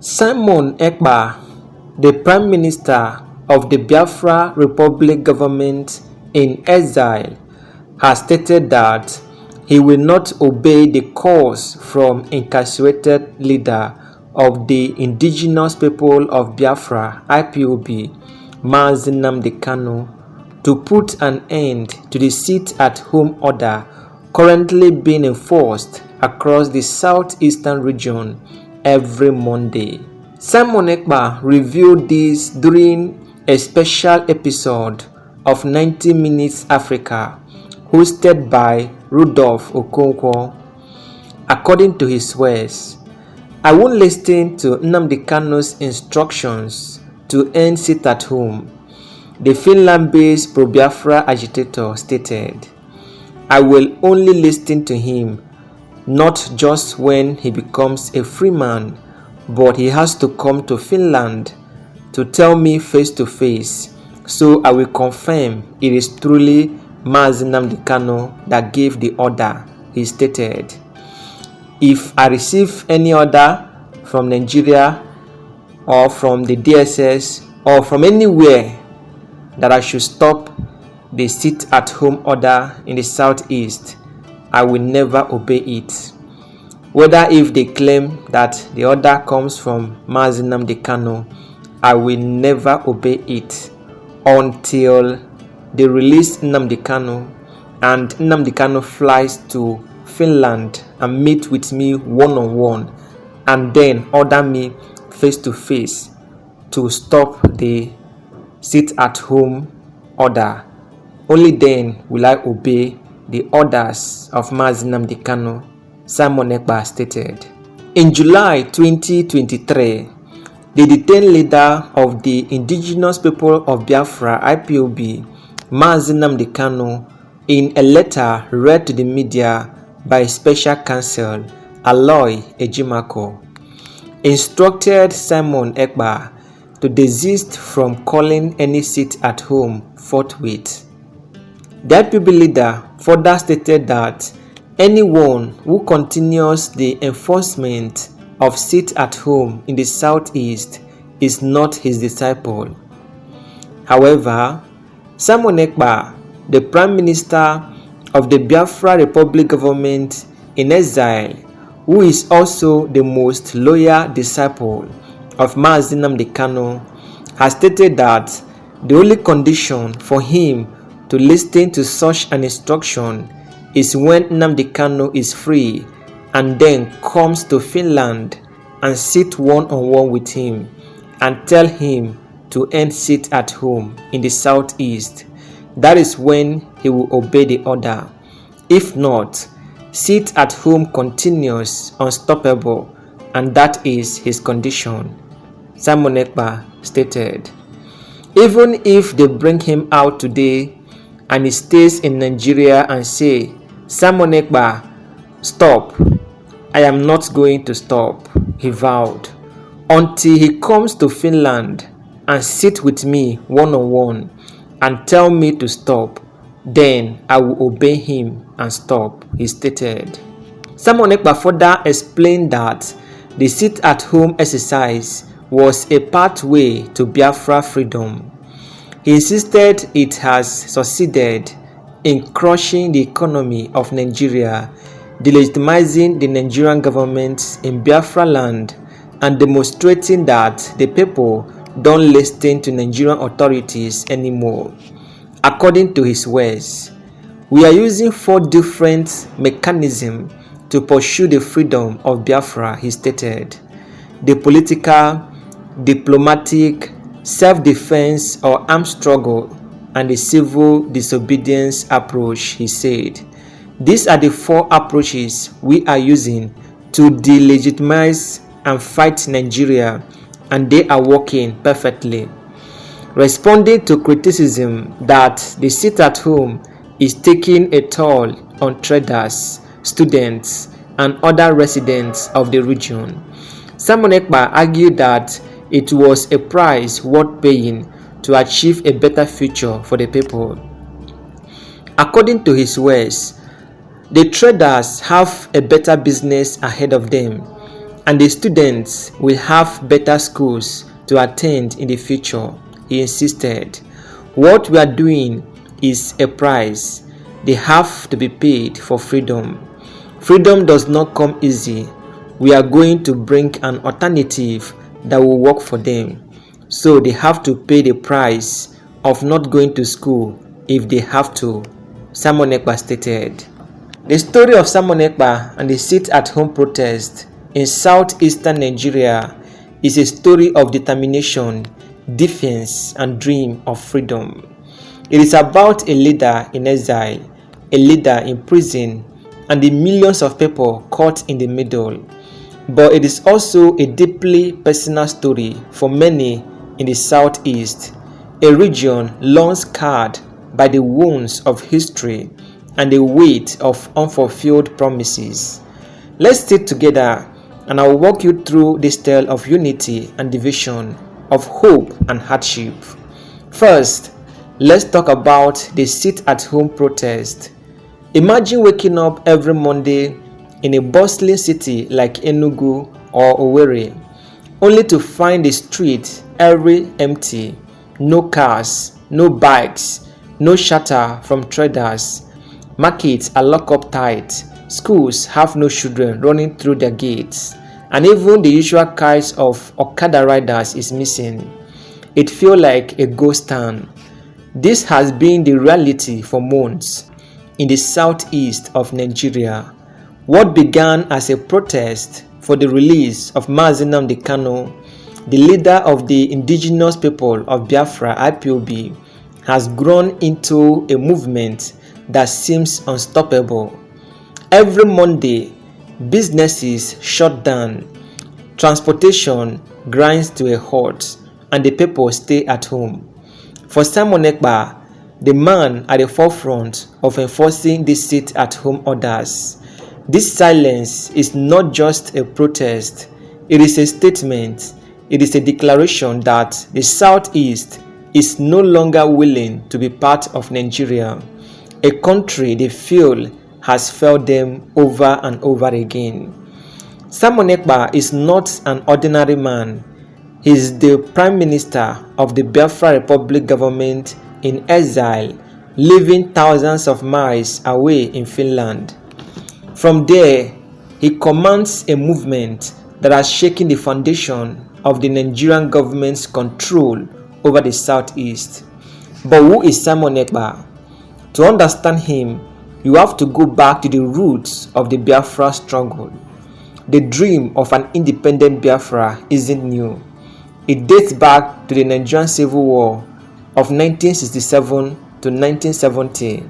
Simon Ekpa, the Prime Minister of the Biafra Republic government in exile, has stated that he will not obey the calls from incarcerated leader of the indigenous people of Biafra (IPOB), Nnamdi Kanu, to put an end to the sit-at-home order currently being enforced across the southeastern region every Monday. Simon Ekpa revealed this during a special episode of 90 Minutes Africa hosted by Rudolph Okonkwo. According to his words, "I won't listen to Nnamdi Kanu's instructions to end sit-at-home," the Finland-based pro-Biafra agitator stated. "I will only listen to him, not just when he becomes a free man, but he has to come to Finland to tell me face to face, so I will confirm it is truly Nnamdi Kanu that gave the order," he stated. "If I receive any order from Nigeria or from the DSS or from anywhere that I should stop the sit-at-home order in the southeast, I will never obey it. Whether if they claim that the order comes from Nnamdi Kanu, I will never obey it until they release Nnamdi Kanu and Nnamdi Kanu flies to Finland and meet with me one-on-one and then order me face to face to stop the sit-at-home order. Only then will I obey the orders of Nnamdi Kanu," Simon Ekpa stated. In July 2023, the detained leader of the indigenous people of Biafra (IPOB), Nnamdi Kanu, in a letter read to the media by special counsel Aloy Ejimako, instructed Simon Ekpa to desist from calling any sit-at-home forthwith. The IPOB leader further stated that anyone who continues the enforcement of sit-at-home in the southeast is not his disciple. However, Simon Ekpa, the Prime Minister of the Biafra Republic government in exile, who is also the most loyal disciple of Nnamdi Kanu, has stated that the only condition for him to listen to such an instruction is when Nnamdi Kanu is free and then comes to Finland and sit one-on-one with him and tell him to end sit-at-home in the southeast. That is when he will obey the order. If not, sit-at-home continues unstoppable, and that is his condition, Simon Ekpa stated. Even if they bring him out today and he stays in Nigeria and say, "Simon Ekpa, stop," "I am not going to stop," he vowed, "until he comes to Finland and sit with me one-on-one and tell me to stop, then I will obey him and stop," he stated. Simon Ekpa further explained that the sit-at-home exercise was a pathway to Biafra freedom. He insisted it has succeeded in crushing the economy of Nigeria, delegitimizing the Nigerian government in Biafra land, and demonstrating that the people don't listen to Nigerian authorities anymore. According to his words, "We are using 4 different mechanisms to pursue the freedom of Biafra," he stated. The political, diplomatic, self-defense or armed struggle, and the civil disobedience approach, he said. "These are the 4 approaches we are using to delegitimize and fight Nigeria, and they are working perfectly." Responding to criticism that the sit-at-home is taking a toll on traders, students, and other residents of the region, Simon Ekpa argued that it was a price worth paying to achieve a better future for the people. According to his words, the traders have a better business ahead of them, and the students will have better schools to attend in the future, he insisted. What we are doing is a price they have to be paid for freedom. Freedom does not come easy. We are going to bring an alternative that will work for them. So they have to pay the price of not going to school if they have to, Simon Ekpa stated. The story of Simon Ekpa and the sit-at-home protest in southeastern Nigeria is a story of determination, defense, and dream of freedom. It is about a leader in exile, a leader in prison, and the millions of people caught in the middle. But it is also a deeply personal story for many in the southeast, a region long scarred by the wounds of history and the weight of unfulfilled promises. Let's sit together and I will walk you through this tale of unity and division, of hope and hardship. First, let's talk about the sit-at-home protest. Imagine waking up every Monday in a bustling city like Enugu or Owerri, only to find the street empty, no cars, no bikes, no chatter from traders. Markets are locked up tight, schools have no children running through their gates, and even the usual kinds of Okada riders is missing. It feels like a ghost town. This has been the reality for months in the southeast of Nigeria. What began as a protest for the release of Nnamdi Kanu, the leader of the indigenous people of Biafra IPOB, has grown into a movement that seems unstoppable. Every Monday, businesses shut down, transportation grinds to a halt, and the people stay at home. For Simon Ekpa, the man at the forefront of enforcing these sit-at-home orders, this silence is not just a protest, it is a statement, it is a declaration that the Southeast is no longer willing to be part of Nigeria, a country they feel has failed them over and over again. Simon Ekpa is not an ordinary man. He is the Prime Minister of the Biafra Republic government in exile, living thousands of miles away in Finland. From there, he commands a movement that has shaken the foundation of the Nigerian government's control over the Southeast. But who is Simon Ekpa? To understand him, you have to go back to the roots of the Biafra struggle. The dream of an independent Biafra isn't new. It dates back to the Nigerian Civil War of 1967 to 1970,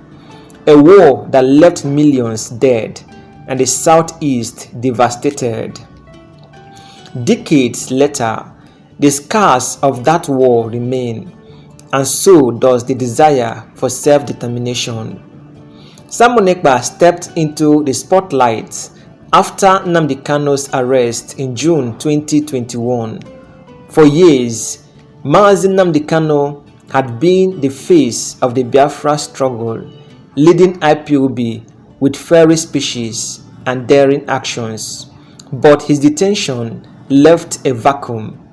a war that left millions dead and the Southeast devastated. Decades later, the scars of that war remain, and so does the desire for self-determination. Simon Ekpa stepped into the spotlight after Nnamdi Kanu's arrest in June 2021. For years, Nnamdi Kanu had been the face of the Biafra struggle, leading IPOB with fiery speeches and daring actions. But his detention left a vacuum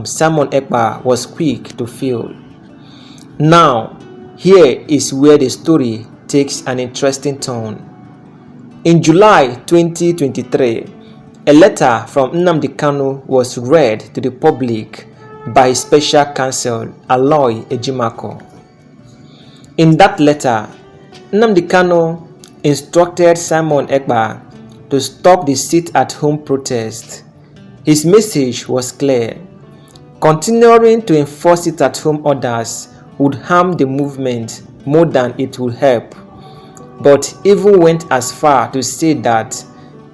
Simon Ekpa was quick to fill. Now, here is where the story takes an interesting turn. In July 2023, a letter from Nnamdi Kanu was read to the public by his special counsel, Aloy Ejimako. In that letter, Nnamdi Kanu instructed Simon Ekpa to stop the sit-at-home protest. His message was clear. Continuing to enforce sit-at-home orders would harm the movement more than it would help, but even went as far to say that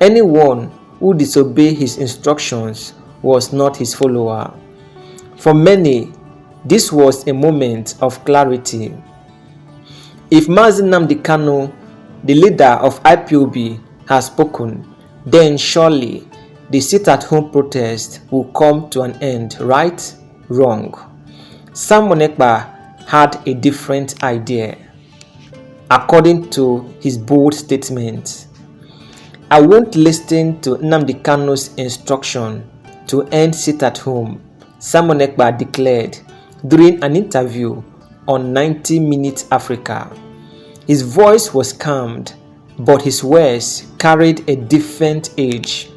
anyone who disobeyed his instructions was not his follower. For many, this was a moment of clarity. If Nnamdi Kanu, the leader of IPOB, has spoken, then surely the sit-at-home protest will come to an end, right? Wrong. Simon Ekpa had a different idea. According to his bold statement, I won't listen to Nnamdi Kanu's instruction to end sit-at-home, Simon Ekpa declared during an interview on 90 Minutes Africa. His voice was calmed, but his words carried a different edge.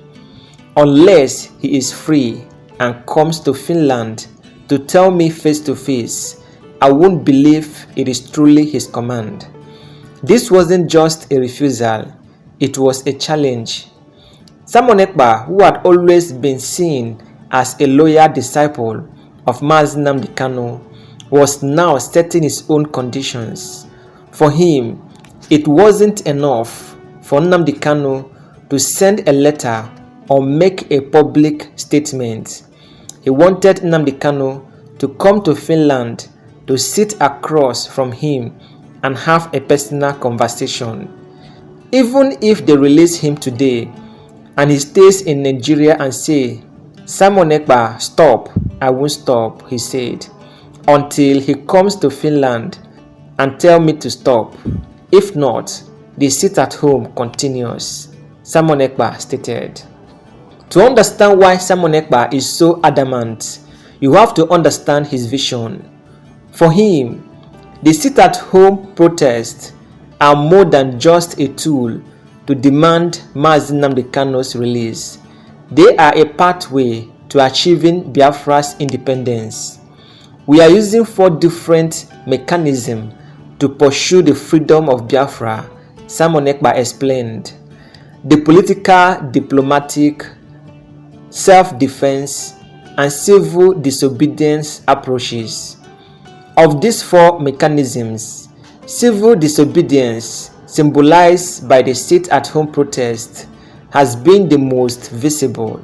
Unless he is free and comes to Finland to tell me face to face, I won't believe it is truly his command. This wasn't just a refusal, it was a challenge. Simon Ekpa, who had always been seen as a loyal disciple of Mazi Nnamdi Kanu, was now setting his own conditions. For him, it wasn't enough for Nnamdi Kanu to send a letter or make a public statement. He wanted Nnamdi Kanu to come to Finland to sit across from him and have a personal conversation. Even if they release him today and he stays in Nigeria and say, "Simon Ekpa, stop," I won't stop, he said, until he comes to Finland and tell me to stop. If not, the sit-at-home continues, Simon Ekpa stated. To understand why Simon Ekpa is so adamant, you have to understand his vision. For him, the sit-at-home protests are more than just a tool to demand Mazi Nnamdi Kanu's release. They are a pathway to achieving Biafra's independence. We are using 4 different mechanisms to pursue the freedom of Biafra, Simon Ekpa explained. The political, diplomatic, self-defense, and civil disobedience approaches. Of these 4 mechanisms, civil disobedience, symbolized by the sit-at-home protest, has been the most visible.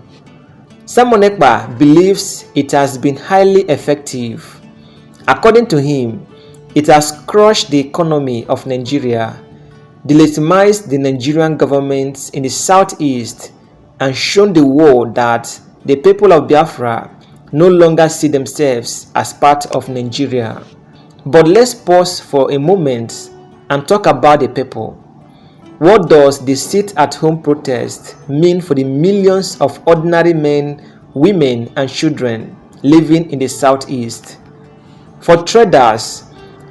Simon Ekpa believes it has been highly effective. According to him, it has crushed the economy of Nigeria, delegitimized the Nigerian government in the southeast, and shown the world that the people of Biafra no longer see themselves as part of Nigeria. But let's pause for a moment and talk about the people. What does the sit-at-home protest mean for the millions of ordinary men, women, and children living in the southeast? For traders,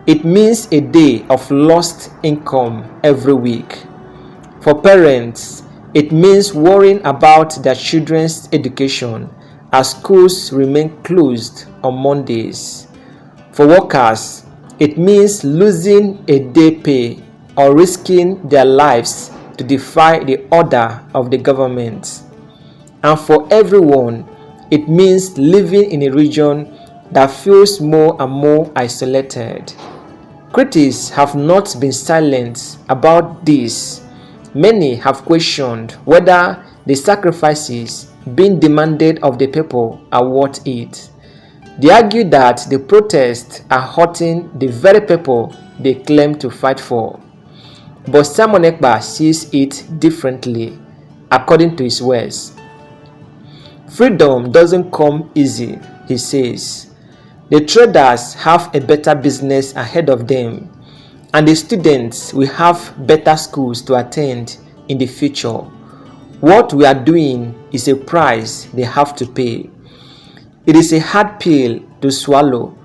it means a day of lost income every week. For parents, it means worrying about their children's education as schools remain closed on Mondays. For workers, it means losing a day pay or risking their lives to defy the order of the government. And for everyone, it means living in a region that feels more and more isolated. Critics have not been silent about this. Many have questioned whether the sacrifices being demanded of the people are worth it. They argue that the protests are hurting the very people they claim to fight for. But Simon Ekpa sees it differently, according to his words. Freedom doesn't come easy, he says. The traders have a better business ahead of them, and the students will have better schools to attend in the future. What we are doing is a price they have to pay. It is a hard pill to swallow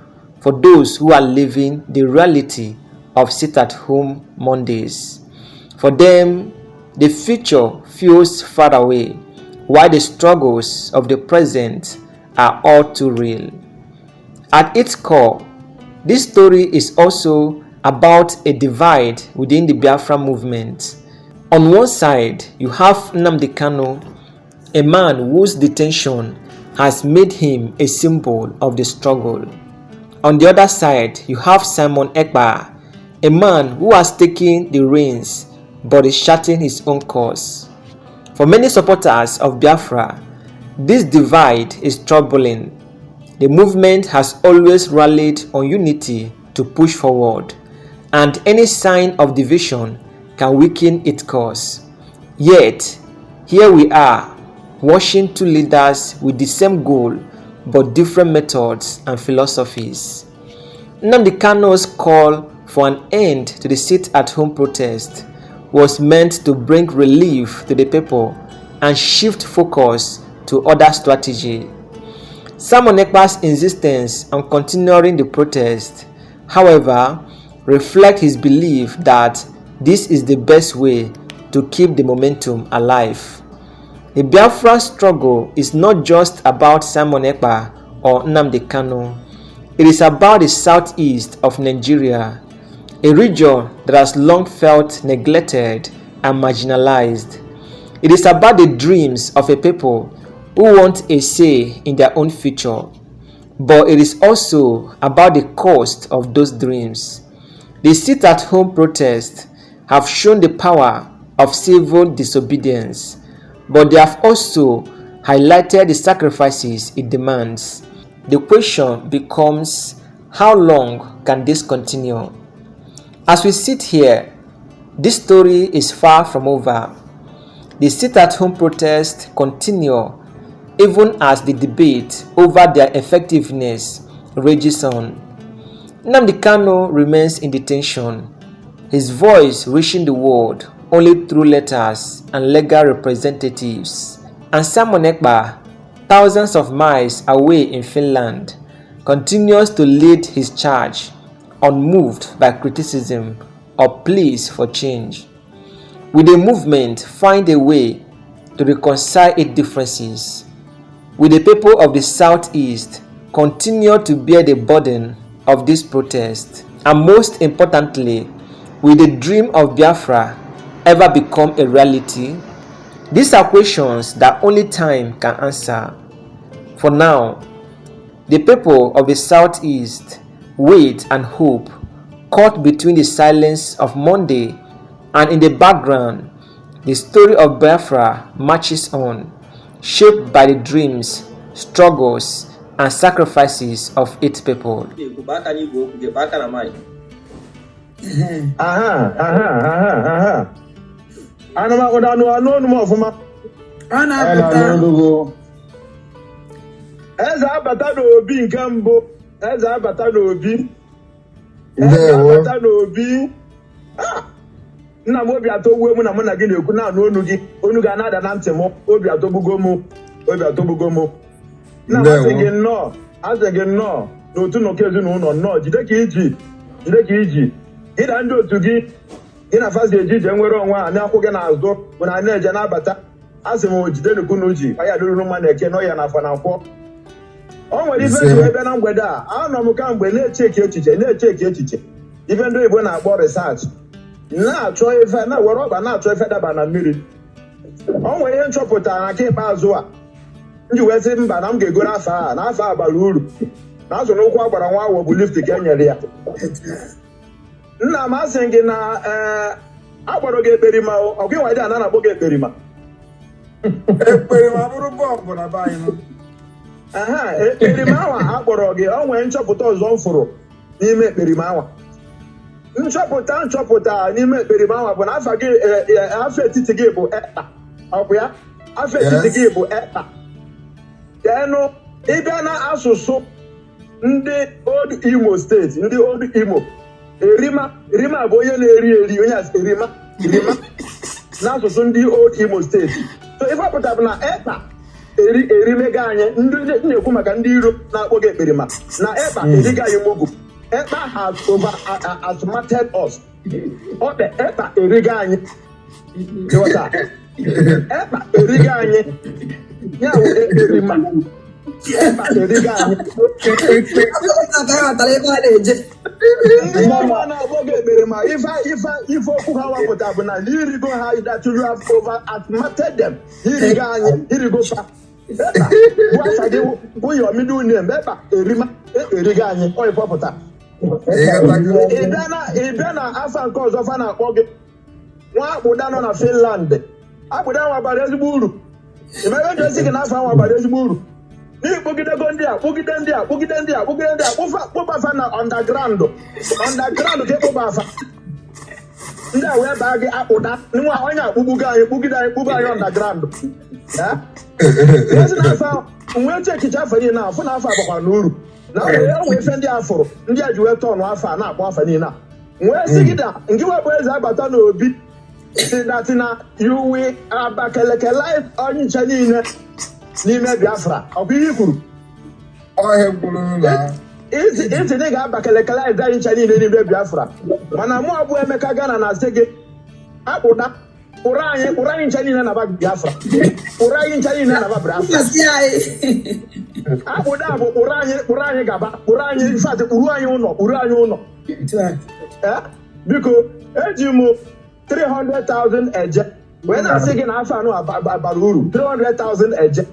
for those who are living the reality of sit-at-home Mondays. For them, the future feels far away, while the struggles of the present are all too real. At its core, this story is also about a divide within the Biafra movement. On one side, you have Nnamdi Kanu, a man whose detention has made him a symbol of the struggle. On the other side, you have Simon Ekpa, a man who has taken the reins but is charting his own course. For many supporters of Biafra, this divide is troubling. The movement has always rallied on unity to push forward, and any sign of division can weaken its cause. Yet, here we are, watching 2 leaders with the same goal but different methods and philosophies. Nnamdi Kanu's call for an end to the sit-at-home protest was meant to bring relief to the people and shift focus to other strategy. Simon Ekpa's insistence on continuing the protest, however, reflects his belief that this is the best way to keep the momentum alive. The Biafra struggle is not just about Simon Ekpa or Nnamdi Kanu. It is about the southeast of Nigeria, a region that has long felt neglected and marginalized. It is about the dreams of a people who want a say in their own future. But it is also about the cost of those dreams. The sit-at-home protests have shown the power of civil disobedience, but they have also highlighted the sacrifices it demands. The question becomes, how long can this continue? As we sit here, this story is far from over. The sit-at-home protests continue even as the debate over their effectiveness rages on. Nnamdi Kanu remains in detention, his voice reaching the world only through letters and legal representatives. And Simon Ekpa, thousands of miles away in Finland, continues to lead his charge, unmoved by criticism or pleas for change. Will the movement find a way to reconcile its differences? Will the people of the Southeast continue to bear the burden of this protest? And most importantly, will the dream of Biafra ever become a reality? These are questions that only time can answer. For now, the people of the Southeast wait and hope, caught between the silence of Monday and in the background, the story of Biafra marches on, shaped by the dreams, struggles, and sacrifices of its people. Nna m obi atọ uwe mụ na mụ na gị na-ekwu na-anụ onu gị, onu ga na-ada na ntị m, obi atọgbugo m. Nna m asị gị nnọọ n'otu n'oke ezinụlọ nnọọ, jide ka iji ịda ndị otu gị na fazi ejije nwere onwe a na-akwụ gị n'azụ bụ na na-eje na-abata. Asị m jide n'ukwu ji anya dịrị mma na-eke n'ọya na afọ na nkwọ. O nwere ife ji ebe na mgbede a, anọ m ka mgbe na-echeki echiche ife ndị Igbo na-akpọ research, na-achọ ife na were ọba na-achọ ife daba na mmiri. O nwere ihe nchọpụtara na nke ikpeazụ a nji wee sị mba na m ga-egoro afọ a na afọ a bara uru na azụ n'ụkwụ agbara nwa awọ bụ lift ka e nyere ya. Nna m asị gị na akpọrọ gị ekperima, ọgụ ịnwa dị a na-akpọ gị ekperima bụrụ bọmbụ na be anyị. Ekperima ahụ akpọrọ gị, o nwere nchọpụta ọzọ m fụrụ n'ime ekperima ahụ. Nchọpụta n'ime ekperima ahụ bụ na afọ etiti gị bụ Ekpa, ọkwa ya? Afọ etiti gị bụ Ekpa. Kenụ ịbịa na asụsụ ndị Old Imo steeti, ndị Old Imo, Rima bụ onye na-eri onye asị Rima n'asụsụ ndị Old Imo steeti. So ife ọpụta bụ na Ekpa erimega anyị, ndị na-ekwu maka ndị iro na-akpọ gị ekperima, na Ekpa eriga anyị mogu. Ekpa has outsmarted us. Ekpa eriga anyị. Ekpa eriga anyị. Ya wụ ekperima. Ekpa eriga anyị. Ndị ọma na-akpọ gị ekperima, ife okwu ha wapụta bụ na irigo ha that you have outsmarted them. Irigo anyị, irigo fa. Ekpa bụ afa gị bụ your middle name. Ekpa eriga anyị, ọ ịpọpụta. Ịbịa na afa nke ọzọ fa na-akpọ gị nwa akpụda nọ na Finland. Akpụda nwa bara ezigbo uru. Ịbịa eji esi gị n'afọ nwa bara ezigbo uru. N'ikpụgidego ndị a kpụba afa na underground ka ịkpụba afa. Ndị a wee baa gị akpụda nwa onye akpụgbugo anyị kpụba anyị underground. Ezi n'afọ nwe chekicha afọ niile afọ na afọ agbakwa n'uru. Na o ife ndị afọrọ ndị a ji wee tọnụ afọ a na-akpọ afọ niile a. Nwee sị gị da nke webụ eze abata n'obi that you will abakelekelize onye nche niile n'ime Biafra. Ọ bụ ihe kwuru? Ọhịa kwuru na isi na ị ga-abakelekelize anyị nche niile n'ime Biafra. Mana mụ abụ Emeka Ghana na-asị gị akpụda ụra anyị nche niile na Biafra. Ụra anyị nche niile na Biafra. Akpụda bụ ụra anyị gaba. Ụra anyị ifeatị kpuru anyị ụlọ. Biko eji m 300,000 eje wee na-asị gị na afọ anụ bara uru 300,000 eje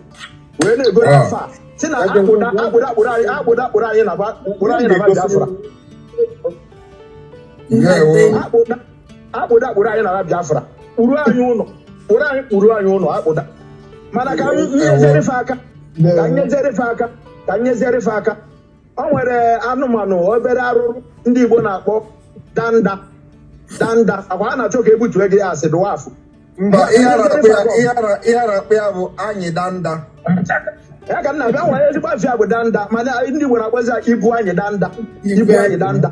wee na-ego afọ a si na akpụda kpụrụ anyị na Biafra. Akpụda kpụrụ anyị na Biafra kpụrụ anyị ụlọ akpụda. Mana ka nyezerefe aka o nwere anụmanụ obere arụrụ ndị Igbo na-akpọ danda akwa a na-achọ ka ebutue gị asị dụwafụ. Mba, ihe arakpụ ya bụ anyị danda. Ya ka nna bịa nwere ezigbo afịa bụ danda, mana ndị Igbo na-akpọzi ibu anyị danda.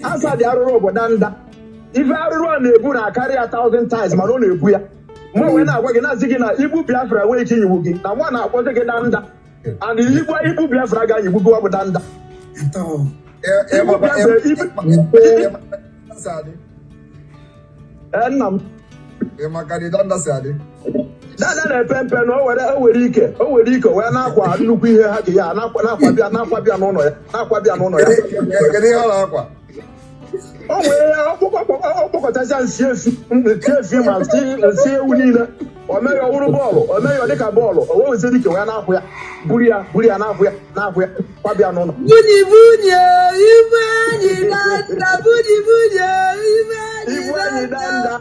Asa dị arụrụ bụ danda. Ife arụrụ a na-ebu na-akarị ya 1,000 times mana ọ na-ebu ya. Mụ wee na-agwa gị na-asị gị na ibu Biafra nwee ike inyiwu gị na mụ na-akpọzi gị danda. And ibu Biafra ga-anyigbu gị bụ danda. Nna m dada na-epe mpe na o nwere ike wee na-akwa nnukwu ihe ha ji ya na-akwa bịa n'ụlọ ya. O nwere ọkpọkọtacha nsị efi ma nsị ewu niile o meghị ọwụrụ bọọlụ o meghị ọ dịka bọọlụ o wee wezi dike wee na-akwụ ya buru ya na-akwụ ya kwabịa n'ụlọ. Ibu anyị danda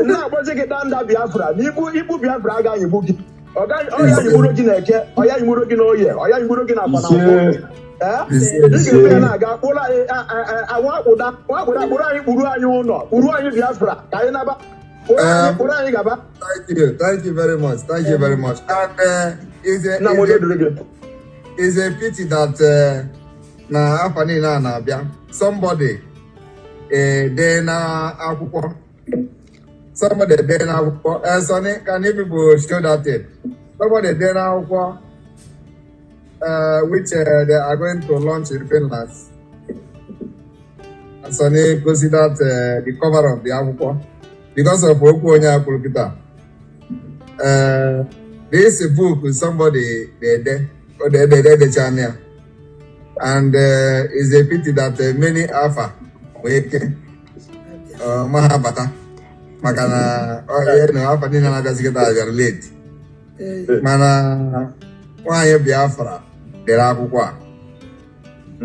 na-agbazi gị danda Biafra na ibu Biafra agaghị anyịgbu gị. Ọya nyigburo gị na Eke, ọya nyigburo gị na Oye, ọya nyigburo gị na Akpanakwo. Ị ga-ebe na-aga kpụrụ anyị akpụda kpụrụ anyị kpụrụ anyị Biafra ka anyị naba kpụrụ anyị gaba. Thank you very much. And it's a pity that na afọ niile a na-abịa somebody dee na akwụkwọ. Somebody dee na akwụkwọ. Sonny, can you people show that tape? Somebody dee na akwụkwọ which they are going to launch in Finland. And Sonny considered the cover of the akwụkwọ because of okwu onye akwụrụ kịta. This book somebody the channel, and it's a pity that many alpha wake mahabata makana alpha didn't have late. Mana why Biafra there are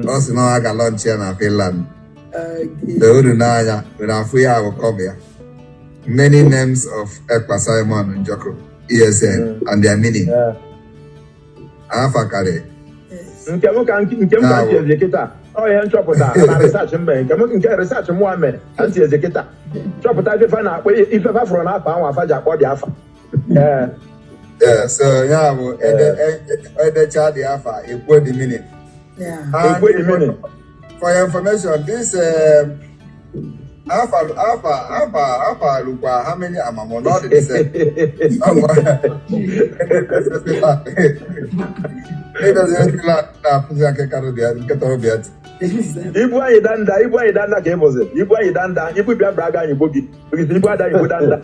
also no I got lunch here in Finland. The Udunaya with our free will come here. Many names of Ekpa Simon and Joko ESN and their meaning. Alpha Kare. Nke ka ezekita ọ ya nchọpụta na research mbe nke research Muhammad anti ezekita chọpụta ife na-akpọ ife fafụrụ na akpa anwa afa ji akpọ dị afa. So yeah, edecha the alpha equal the meaning. For your information, this alpha lukwa how many amamo not the same. Ibu anyị danda ka ịbụzi. Ibu anyị danda, ibu Biafra aga anyị gbogi. Because ibu ada ibu danda.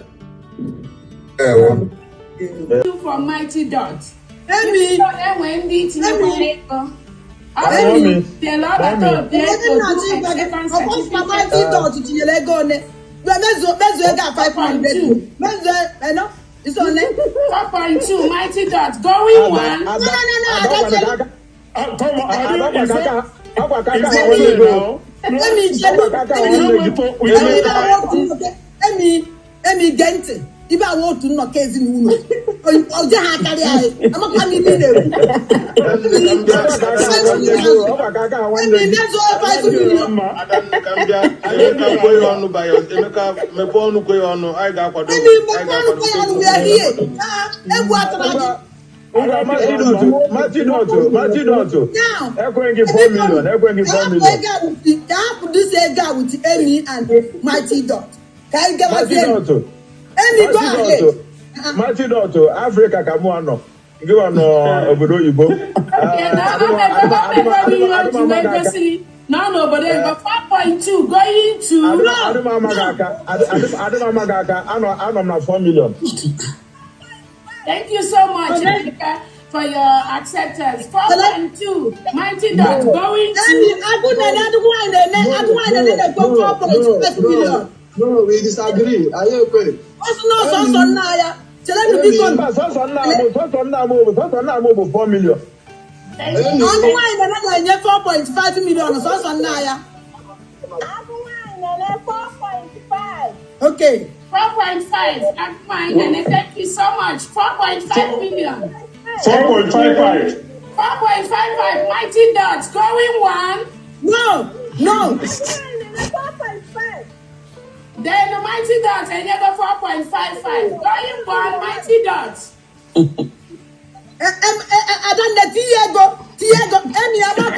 For mighty dot. It's on 4.2 mighty dot going one. Iba want to knock case in Uno. Oja hakari ai. Ama kwa mi ni lewu. Mighty Dot. Kai get my friend. Any go ahead. Martin Africa Kamuano. Give on obodo Igbo. No, but then 5.2 going to I'm not 4 million. Thank you so much, Africa, for your acceptance. 4.2 mighty dot going to No, we disagree. Are you okay? So 4 million. 4.5 million. Okay. 4.5. Thank you so much. 4.5 million. 4.55. 4.55 mighty dots going one. No. 4.5. Then the mighty dots another 4.55 going one mighty dots. I don't let Tiago. Any other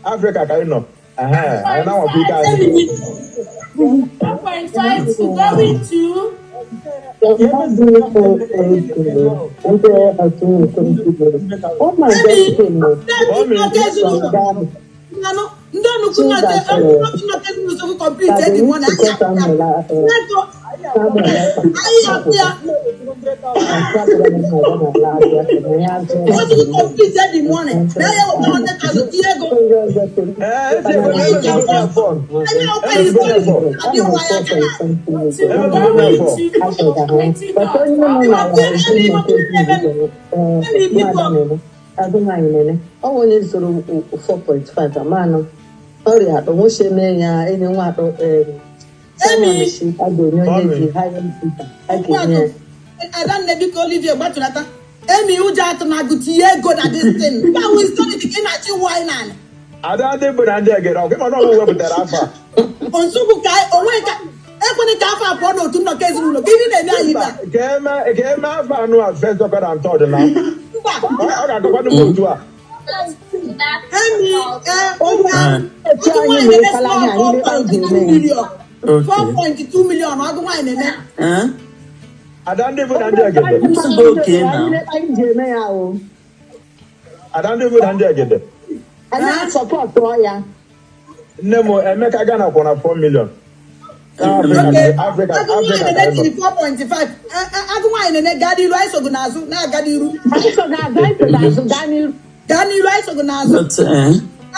Africa, I know. I know what 4.5 to going to. onye zoro 4.5 amano ọrịa onwuche mee ya enye nwa atọ Emi uja atụ na agụti ego na this thing. That was study the king at you wine and Ada ndị bụ na ndị egere ọkụ ma ọ wepụtara afa. Onsubu ka onwe ka ekwene ka afa apụọ n'otu nnọkọ ezinụlọ ka ibi na-eme anyị ba. Ka eme afa anụ a first second and third na. Ọ ga-agakwa n'otu a. Emi $4.2 million ọdún wáyé nene. Ada ndị bụ na ndị egede. Ada ndị bụ na ndị egede. Nne m Emeka Ghana kwụ na 4 million. Africa 4.5. Agụ nwaanyị nene gadi ilu anyị sogo n'azụ na-agadi iru. Gadi ilu anyị sogo n'azụ.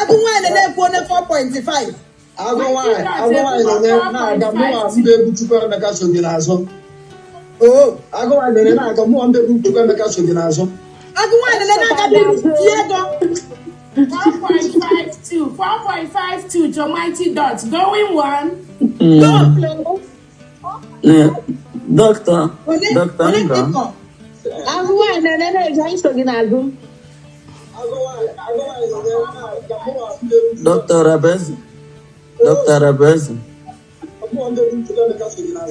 Agụ nwaanyị nene kwuo na 4.5. Agụ nwaanyị nene na-aga mụwa ndị egwu Chukwu Emeka so gị n'azụ. Agụ nwaanyị nene na-aga mụwa ndị egwu Chukwu Emeka so gị n'azụ. Agụ nwaanyị nene na-agadi iru ego. 4.52 to mighty dots going one. Doctor Ngo. Agụ nwaanyị nene na-eji anyị so gị n'azụ. Dr. Abezi.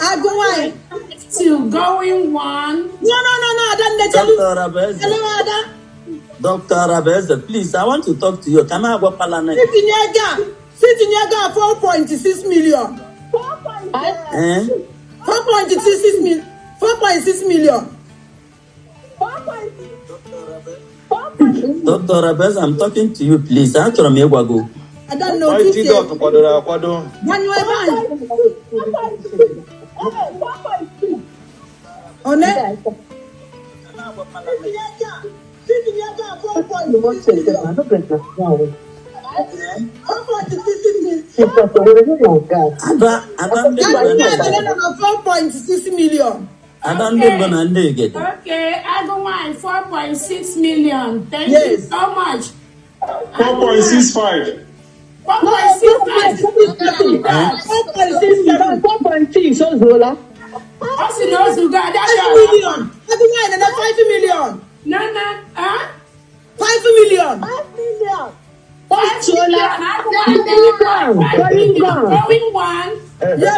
Agumai. Two going one. No. Dr. Abezi. Hello, Ada. Dr. Abezi, please, I want to talk to you. Can I go Palana? Sitinyaga 4.6 million. 4.6 million. 4.6 million. Dr. Abezi, I'm talking to you, please. I don't know. I don't know. Okay, I go on 4.6 million. Thank you so much. 4.65. 4.6 so Zola. Also knows who got that 5 million. No, 5 million. 5 million. Going one. Yes.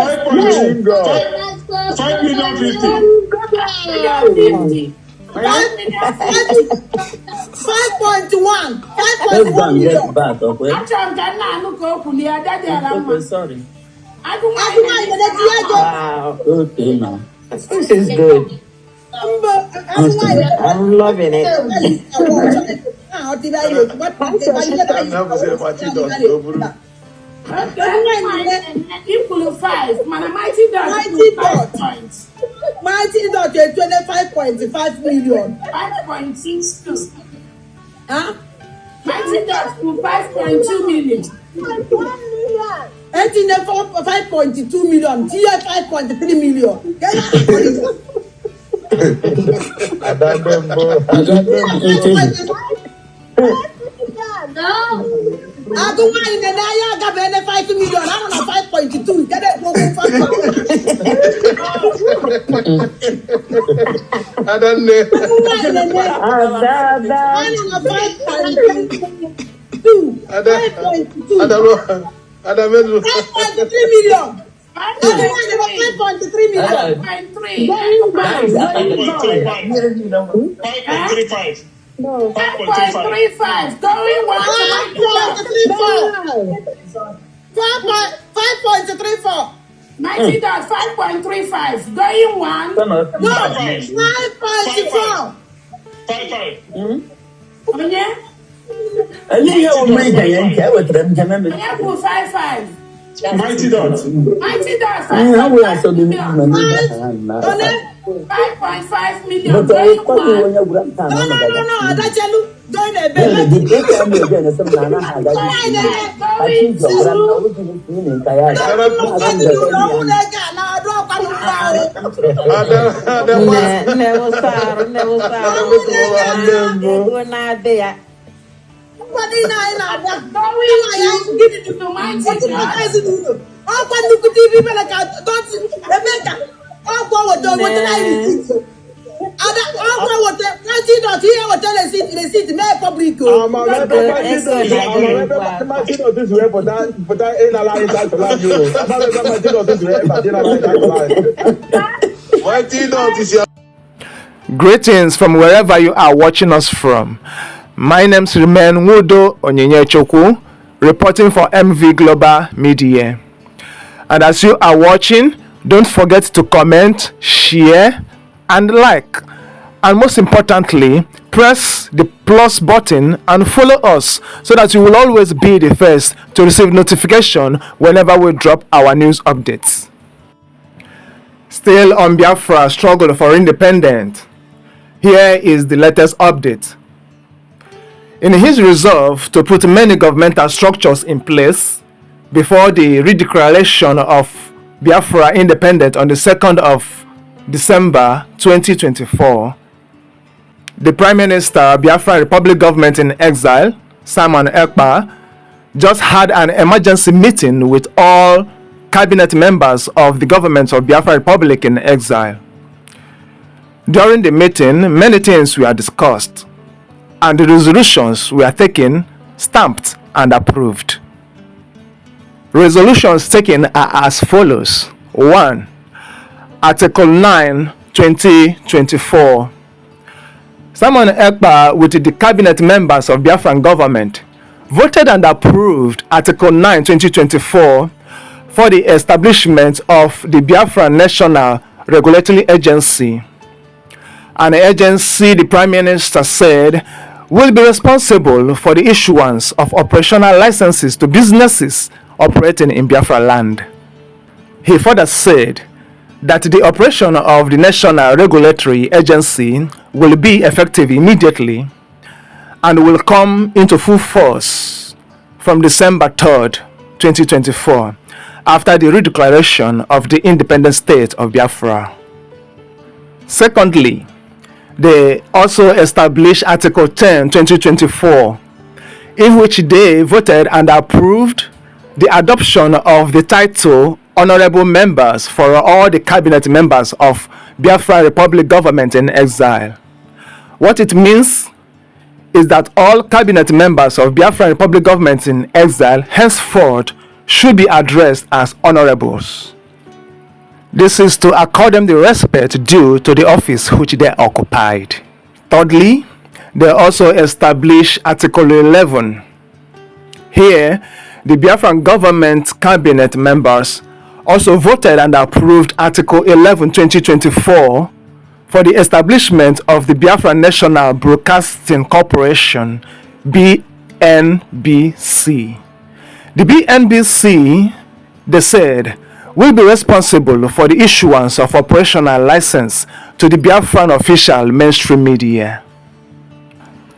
5,050,000. 5.1. Let's go and get back, okay? Sorry. Wow, okay now. This is good. I'm loving it. Equal 5. Mighty Dot. Mighty Dot 25.5 million. 5.62. Huh? Mighty Dot to 5.2 million. 5.2 million. Tia 5.3 million. I go in the Naya got 5 million. I want a 5.2. Get it? I don't know. I don't know. 5.3 million. 5.3 million. 5.35. No. 5.35. Going 5.34. 90 dot 5.35. Going 1. No, 5.4. 5.5. Yeah? I think you will make a yank with them. Yeah, 5.5. 90 dots. 90 dots. 5.5 million. But I thought you were your No. That's a look. Going a bit. Greetings from wherever you are watching us from. My name's remain Wudo Onyenyechoku, reporting for MV Global Media. And as you are watching, don't forget to comment, share, and like. And most importantly, press the plus button and follow us so that you will always be the first to receive notification whenever we drop our news updates. Still on Biafra struggle for independence, here is the latest update. In his resolve to put many governmental structures in place before the redeclaration of Biafra independence on the 2nd of December 2024, the Prime Minister, Biafra Republic Government in Exile, Simon Ekpa, just had an emergency meeting with all cabinet members of the government of Biafra Republic in Exile. During the meeting, many things were discussed, and the resolutions were taken, stamped, and approved. Resolutions taken are as follows. 1. Article 9, 2024. Simon Ekpa, with the cabinet members of Biafran government, voted and approved Article 9, 2024 for the establishment of the Biafran National Regulatory Agency. An agency, the Prime Minister said, will be responsible for the issuance of operational licenses to businesses operating in Biafra land. He further said that the operation of the National Regulatory Agency will be effective immediately and will come into full force from December 3rd, 2024, after the redeclaration of the independent state of Biafra. Secondly, they also established Article 10, 2024, in which they voted and approved the adoption of the title Honorable Members for all the cabinet members of Biafra Republic Government in Exile. What it means is that all cabinet members of Biafra Republic Government in Exile henceforth should be addressed as honorables. This is to accord them the respect due to the office which they occupied. Thirdly, they also established Article 11. Here, the Biafran government cabinet members also voted and approved Article 11 2024 for the establishment of the Biafra National Broadcasting Corporation, BNBC. The BNBC, they said, will be responsible for the issuance of operational license to the Biafran official mainstream media.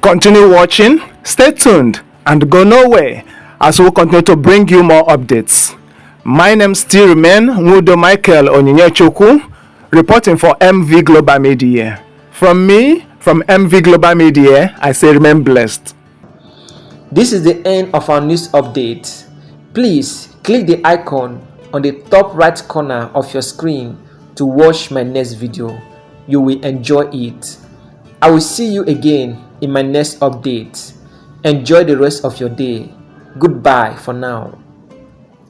Continue watching, stay tuned, and go nowhere as we continue to bring you more updates. My name still remains Ngudo Michael Onyinyechoku, reporting for MV Global Media. From me, from MV Global Media, I say remain blessed. This is the end of our news update. Please click the icon on the top right corner of your screen to watch my next video. You will enjoy it. I will see you again in my next update. Enjoy the rest of your day. Goodbye for now.